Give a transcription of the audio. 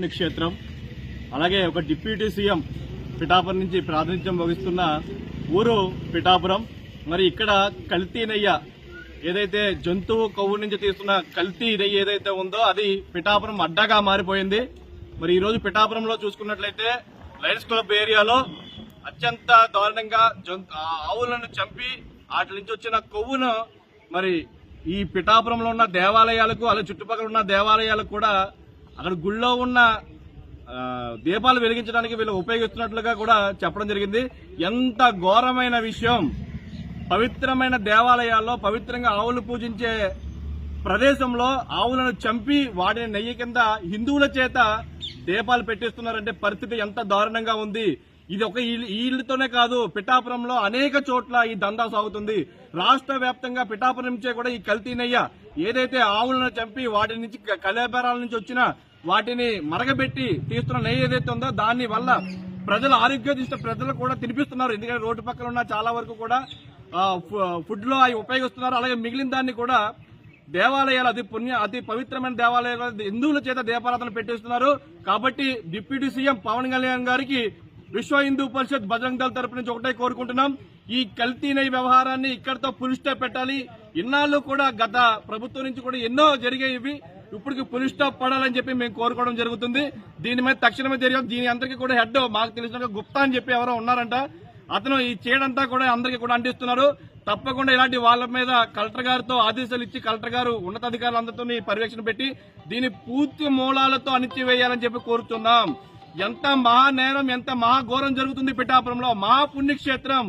క్షేత్రం అలాగే ఒక డిప్యూటీ సీఎం పిఠాపురం నుంచి ప్రాతినిధ్యం వహిస్తున్న ఊరు పిఠాపురం. మరి ఇక్కడ కల్తీ నెయ్య ఏదైతే జంతువు కొవ్వు నుంచి తీస్తున్న కల్తీ నెయ్యి ఏదైతే ఉందో అది పిఠాపురం అడ్డాగా మారిపోయింది. మరి ఈ రోజు పిఠాపురంలో చూసుకున్నట్లయితే లయన్స్ క్లబ్ ఏరియాలో అత్యంత దారుణంగా ఆవులను చంపి వాటి నుంచి వచ్చిన కొవ్వును మరి ఈ పిఠాపురంలో ఉన్న దేవాలయాలకు అలాగే చుట్టుపక్కల ఉన్న దేవాలయాలకు కూడా అక్కడ గుళ్ళో ఉన్న దీపాలు వెలిగించడానికి వీళ్ళు ఉపయోగిస్తున్నట్లుగా కూడా చెప్పడం జరిగింది. ఎంత ఘోరమైన విషయం! పవిత్రమైన దేవాలయాల్లో పవిత్రంగా ఆవులు పూజించే ప్రదేశంలో ఆవులను చంపి వాటిని నెయ్యి కింద హిందువుల చేత దీపాలు పెట్టిస్తున్నారంటే పరిస్థితి ఎంత దారుణంగా ఉంది. ఇది ఒక ఈ ఇళ్లతోనే కాదు, పిఠాపురంలో అనేక చోట్ల ఈ దందా సాగుతుంది. రాష్ట్ర వ్యాప్తంగా పిఠాపురం నుంచే కూడా ఈ కల్తీ నెయ్య ఏదైతే ఆవులను చంపి వాటి నుంచి కళేబరాల నుంచి వచ్చిన వాటిని మరగబెట్టి తీస్తున్న నెయ్యి ఏదైతే ఉందో దాని వల్ల ప్రజల ఆరోగ్య దృష్ట్యా ప్రజలు కూడా తినిపిస్తున్నారు. ఎందుకంటే రోడ్డు పక్కన ఉన్న చాలా వరకు కూడా ఫుడ్ లో అవి ఉపయోగిస్తున్నారు. అలాగే మిగిలిన దాన్ని కూడా దేవాలయాలు అతి పవిత్రమైన దేవాలయాలు హిందువుల చేత దీపారాధన పెట్టిస్తున్నారు. కాబట్టి డిప్యూటీ సీఎం పవన్ కళ్యాణ్ గారికి విశ్వ హిందూ పరిషత్ బజరంగ్ దళ్ తరపు నుంచి ఒకటే కోరుకుంటున్నాం, ఈ కల్తీ నెయ్యి వ్యవహారాన్ని ఇక్కడితో పులి స్టాప్ పెట్టాలి. ఇన్నాళ్ళు కూడా గత ప్రభుత్వం నుంచి కూడా ఎన్నో జరిగేవి, ఇప్పటికి పులి స్టాప్ పడాలని చెప్పి మేము కోరుకోవడం జరుగుతుంది. దీని మీద తక్షణమే జరిగింది. దీని అందరికీ కూడా హెడ్ మాకు తెలిసిన గుప్తా అని చెప్పి ఎవరో ఉన్నారంట, అతను ఈ చేయడంతా కూడా అందరికీ కూడా అంటిస్తున్నారు. తప్పకుండా ఇలాంటి వాళ్ళ మీద కలెక్టర్ గారితో ఆదేశాలు ఇచ్చి కలెక్టర్ గారు ఉన్నతాధికారులందరితో పర్యవేక్షణ పెట్టి దీని పూర్తి మూలాలతో అణిచివేయాలని చెప్పి కోరుతున్నాం. ఎంత మహా నేరం, ఎంత మహాఘోరం జరుగుతుంది పిఠాపురంలో. మహా పుణ్యక్షేత్రం,